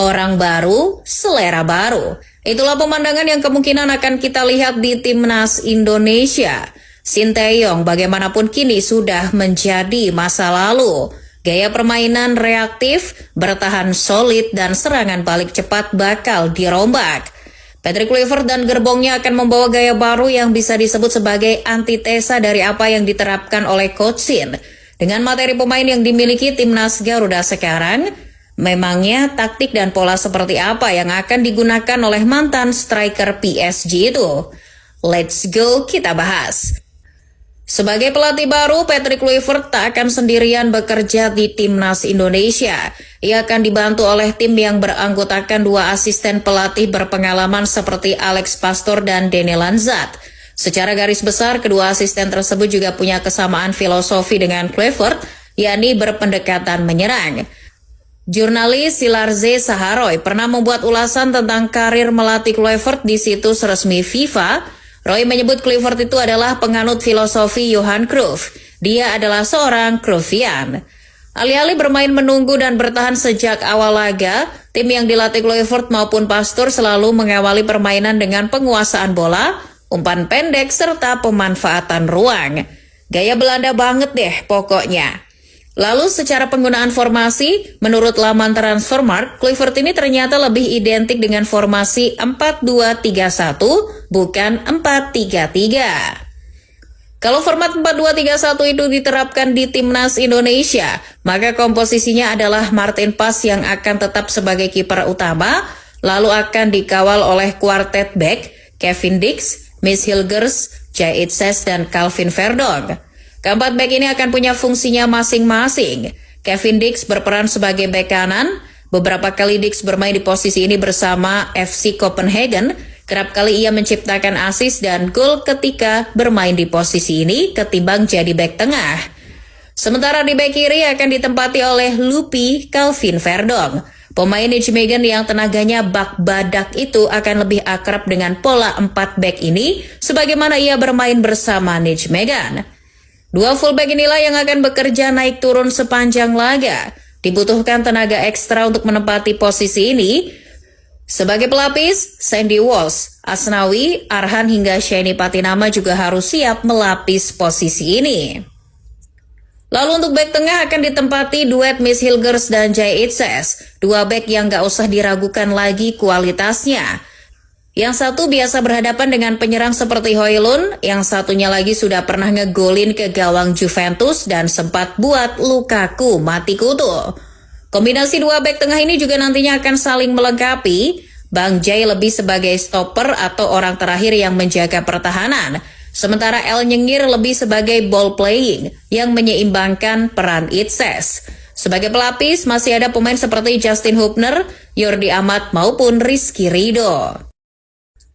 Orang baru, selera baru. Itulah pemandangan yang kemungkinan akan kita lihat di Timnas Indonesia. Sinteyong bagaimanapun kini sudah menjadi masa lalu. Gaya permainan reaktif, bertahan solid, dan serangan balik cepat bakal dirombak. Patrick Kluivert dan gerbongnya akan membawa gaya baru yang bisa disebut sebagai antitesa dari apa yang diterapkan oleh Coach Shin. Dengan materi pemain yang dimiliki Timnas Garuda sekarang, memangnya taktik dan pola seperti apa yang akan digunakan oleh mantan striker PSG itu? Let's go, kita bahas. Sebagai pelatih baru, Patrick Kluivert tak akan sendirian bekerja di Timnas Indonesia. Ia akan dibantu oleh tim yang beranggotakan 2 asisten pelatih berpengalaman seperti Alex Pastor dan Dene Lanzat. Secara garis besar, kedua asisten tersebut juga punya kesamaan filosofi dengan Kluivert, yakni berpendekatan menyerang. Jurnalis Silarze Saharoy pernah membuat ulasan tentang karir melatih Kluivert di situs resmi FIFA. Roy menyebut Kluivert itu adalah penganut filosofi Johan Cruyff. Dia adalah seorang Cruyffian. Alih-alih bermain menunggu dan bertahan sejak awal laga, tim yang dilatih Kluivert maupun Pastor selalu mengawali permainan dengan penguasaan bola, umpan pendek, serta pemanfaatan ruang. Gaya Belanda banget deh pokoknya. Lalu secara penggunaan formasi, menurut laman Transfermarkt, Kluivert ini ternyata lebih identik dengan formasi 4-2-3-1, bukan 4-3-3. Kalau format 4-2-3-1 itu diterapkan di Timnas Indonesia, maka komposisinya adalah Martin Pas yang akan tetap sebagai kiper utama, lalu akan dikawal oleh kuartet back, Kevin Dix, Miss Hilgers, Jay Itzes, dan Calvin Verdonk. Keempat bek ini akan punya fungsinya masing-masing. Kevin Dix berperan sebagai bek kanan. Beberapa kali Dix bermain di posisi ini bersama FC Copenhagen. Kerap kali ia menciptakan assist dan gol ketika bermain di posisi ini ketimbang jadi bek tengah. Sementara di bek kiri akan ditempati oleh Lupi Calvin Verdonk. Pemain Nijmegen yang tenaganya bak badak itu akan lebih akrab dengan pola 4 bek ini sebagaimana ia bermain bersama Nijmegen. 2 fullback inilah yang akan bekerja naik turun sepanjang laga. Dibutuhkan tenaga ekstra untuk menempati posisi ini. Sebagai pelapis, Sandy Walsh, Asnawi, Arhan hingga Sheni Patinama juga harus siap melapis posisi ini. Lalu untuk bek tengah akan ditempati duet Miss Hilgers dan Jay Itzes. 2 bek yang gak usah diragukan lagi kualitasnya. Yang satu biasa berhadapan dengan penyerang seperti Højlund, yang satunya lagi sudah pernah ngegolin ke gawang Juventus dan sempat buat Lukaku mati kutu. Kombinasi 2 bek tengah ini juga nantinya akan saling melengkapi. Bang Jay lebih sebagai stopper atau orang terakhir yang menjaga pertahanan, sementara El Nyengir lebih sebagai ball playing yang menyeimbangkan peran Itzes. Sebagai pelapis masih ada pemain seperti Justin Hubner, Jordi Amat maupun Rizky Ridho.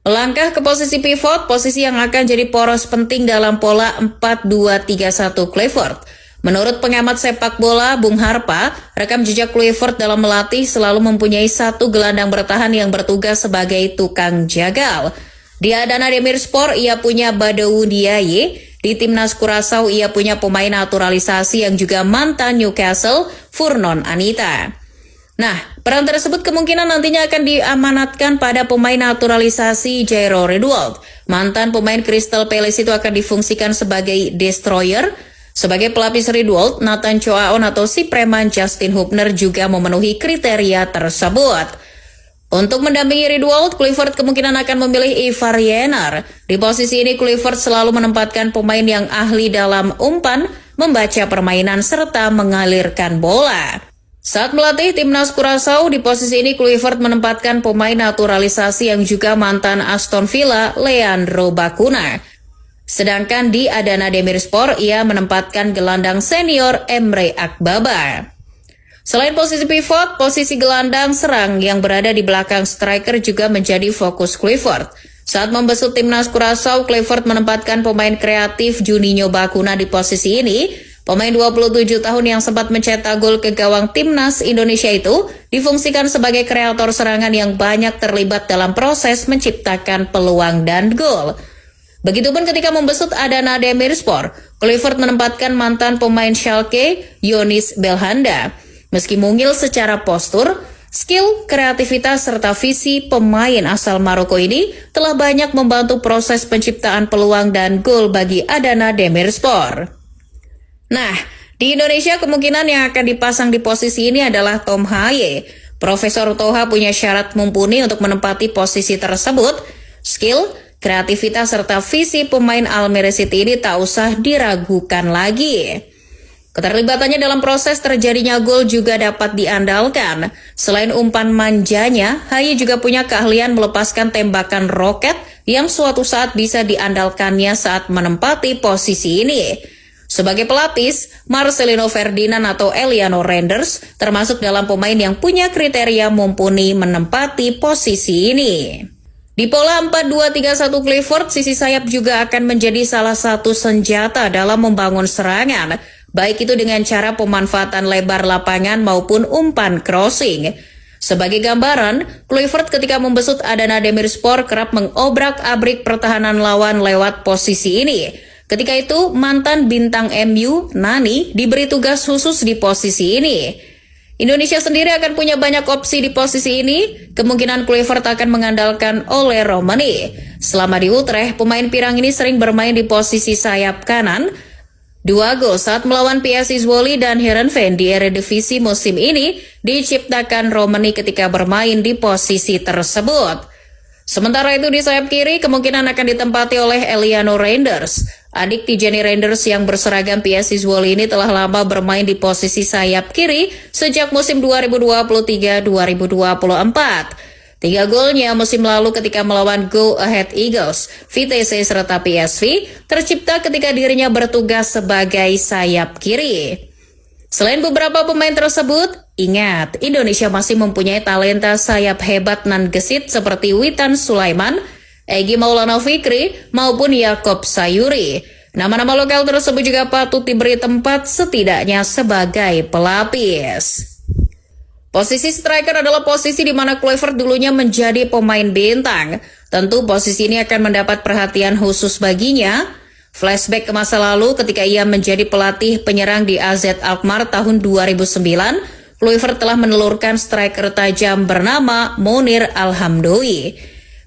Melangkah ke posisi pivot, posisi yang akan jadi poros penting dalam pola 4-2-3-1 Kluivert. Menurut pengamat sepak bola Bung Harpa, rekam jejak Kluivert dalam melatih selalu mempunyai 1 gelandang bertahan yang bertugas sebagai tukang jagal. Di Adana Demirspor ia punya Badowu Ndiaye, di Timnas Curaçao ia punya pemain naturalisasi yang juga mantan Newcastle, Furnon Anita. Nah, peran tersebut kemungkinan nantinya akan diamanatkan pada pemain naturalisasi Jairo Redwold. Mantan pemain Crystal Palace itu akan difungsikan sebagai destroyer. Sebagai pelapis Redwold, Nathan Choaon atau si preman Justin Hubner juga memenuhi kriteria tersebut. Untuk mendampingi Redwold, Kluivert kemungkinan akan memilih Ivar Jenner. Di posisi ini Kluivert selalu menempatkan pemain yang ahli dalam umpan, membaca permainan serta mengalirkan bola. Saat melatih Timnas Curaçao, di posisi ini Kluivert menempatkan pemain naturalisasi yang juga mantan Aston Villa, Leandro Bacuna. Sedangkan di Adana Demirspor, ia menempatkan gelandang senior Emre Akbaba. Selain posisi pivot, posisi gelandang serang yang berada di belakang striker juga menjadi fokus Kluivert. Saat membesut Timnas Curaçao, Kluivert menempatkan pemain kreatif Juninho Bacuna di posisi ini. Pemain 27 tahun yang sempat mencetak gol ke gawang Timnas Indonesia itu difungsikan sebagai kreator serangan yang banyak terlibat dalam proses menciptakan peluang dan gol. Begitupun ketika membesut Adana Demirspor, Kluivert menempatkan mantan pemain Schalke, Yonis Belhanda. Meski mungil secara postur, Skill, kreativitas, serta visi pemain asal Maroko ini telah banyak membantu proses penciptaan peluang dan gol bagi Adana Demirspor. Nah, di Indonesia kemungkinan yang akan dipasang di posisi ini adalah Tom Haye. Profesor Toha punya syarat mumpuni untuk menempati posisi tersebut. Skill, kreativitas, serta visi pemain Almere City ini tak usah diragukan lagi. Keterlibatannya dalam proses terjadinya gol juga dapat diandalkan. Selain umpan manjanya, Haye juga punya keahlian melepaskan tembakan roket yang suatu saat bisa diandalkannya saat menempati posisi ini. Sebagai pelapis, Marcelino Ferdinand atau Eliano Reinders termasuk dalam pemain yang punya kriteria mumpuni menempati posisi ini. Di pola 4-2-3-1 Clifford, sisi sayap juga akan menjadi salah satu senjata dalam membangun serangan, baik itu dengan cara pemanfaatan lebar lapangan maupun umpan crossing. Sebagai gambaran, Clifford ketika membesut Adana Demirspor kerap mengobrak-abrik pertahanan lawan lewat posisi ini. Ketika itu, mantan bintang MU, Nani, diberi tugas khusus di posisi ini. Indonesia sendiri akan punya banyak opsi di posisi ini. Kemungkinan Clifford akan mengandalkan Ole Romani. Selama di Utrecht, pemain Pirang ini sering bermain di posisi sayap kanan. 2 gol saat melawan PSV Zwolle dan Heerenveen di Eredivisie musim ini diciptakan Romani ketika bermain di posisi tersebut. Sementara itu di sayap kiri kemungkinan akan ditempati oleh Eliano Reinders. Adik Tijani Reinders yang berseragam PSV Zwolle ini telah lama bermain di posisi sayap kiri sejak musim 2023-2024. 3 golnya musim lalu ketika melawan Go Ahead Eagles, Vitesse serta PSV tercipta ketika dirinya bertugas sebagai sayap kiri. Selain beberapa pemain tersebut, ingat, Indonesia masih mempunyai talenta sayap hebat nan gesit seperti Witan Sulaiman, Egy Maulana Fikri, maupun Yakob Sayuri. Nama-nama lokal tersebut juga patut diberi tempat setidaknya sebagai pelapis. Posisi striker adalah posisi di mana Clifford dulunya menjadi pemain bintang. Tentu posisi ini akan mendapat perhatian khusus baginya. Flashback ke masa lalu ketika ia menjadi pelatih penyerang di AZ Alkmaar tahun 2009, Clifford telah menelurkan striker tajam bernama Monir Alhamdoui.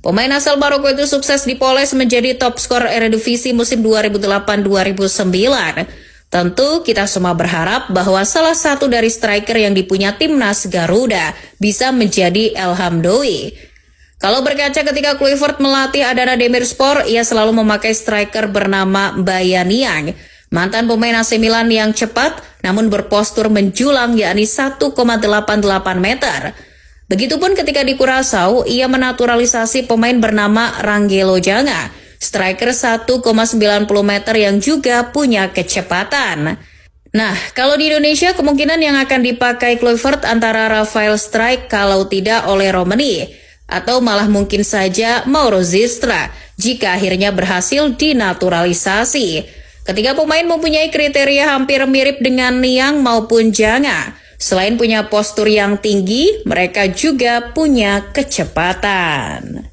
Pemain asal Maroko itu sukses dipoles menjadi top skor Eredivisie musim 2008-2009. Tentu kita semua berharap bahwa salah satu dari striker yang dipunya timnas Garuda bisa menjadi Alhamdoui. Kalau berkaca ketika Clifford melatih Adana Demirspor, ia selalu memakai striker bernama Mbaye Niang, mantan pemain AC Milan yang cepat namun berpostur menjulang yakni 1,88 meter. Begitupun ketika di Curaçao, ia menaturalisasi pemain bernama Rangelo Janga, striker 1,90 meter yang juga punya kecepatan. Nah, kalau di Indonesia kemungkinan yang akan dipakai Clifford antara Rafael Strijk kalau tidak oleh Romani, atau malah mungkin saja Mauro Zistra jika akhirnya berhasil dinaturalisasi. Ketiga pemain mempunyai kriteria hampir mirip dengan Niang maupun Janga. Selain punya postur yang tinggi, mereka juga punya kecepatan.